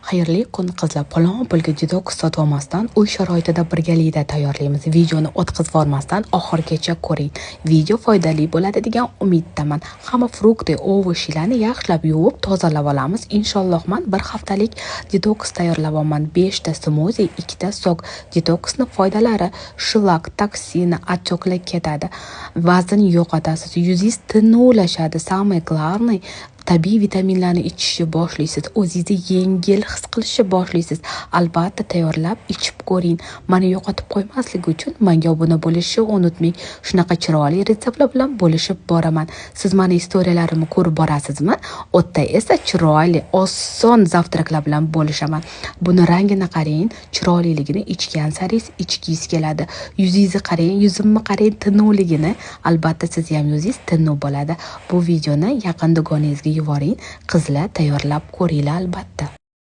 Xayrli kun qizlar, palon pulga detoks sotib olmasdan uy sharoitida birgalikda tayyorlaymiz. Videoni o'tkazib yubormasdan oxirigacha ko'ring. Video foydali bo'ladi degan umiddaman. Hamma frukt, ovoclarni yaxshilab yuvib, tozalab olamiz. Inshaalloh bir haftalik detoks tayyorlab olaman. 5 ta smuzi, 2 ta sok. Detoksning foydalari: shlak, toksini, отеклар ketadi. Vazn yo'qotasiz, yuzingiz tinuvlashadi. Самое главное, tabiiy vitaminlarni ichishni boshlaysiz, o'zingizni yengil his qilishni boshlaysiz. Albatta tayyorlab ichib ko'ring. Meni yo'qotib qo'ymaslik uchun menga obuna bo'lishni unutmang. Shunaqa chiroyli retseptlar bilan bo'lishib boraman. Siz meni istoriyalarimni ko'rib borasizmi? O'tda esa chiroyli, oson zavtraklar bilan bo'lishaman. Buni rangini qarang, chiroyliligini ichgan saringiz ichgingiz keladi. Yuzingizni qarang, yuzimni qarang, tinuvligini. Albatta siz ham yuzingiz tinov bo'ladi. Bu videoni yaqin do'goningizga yuboring, qizlar tayyorlab ko'ringlar albatta.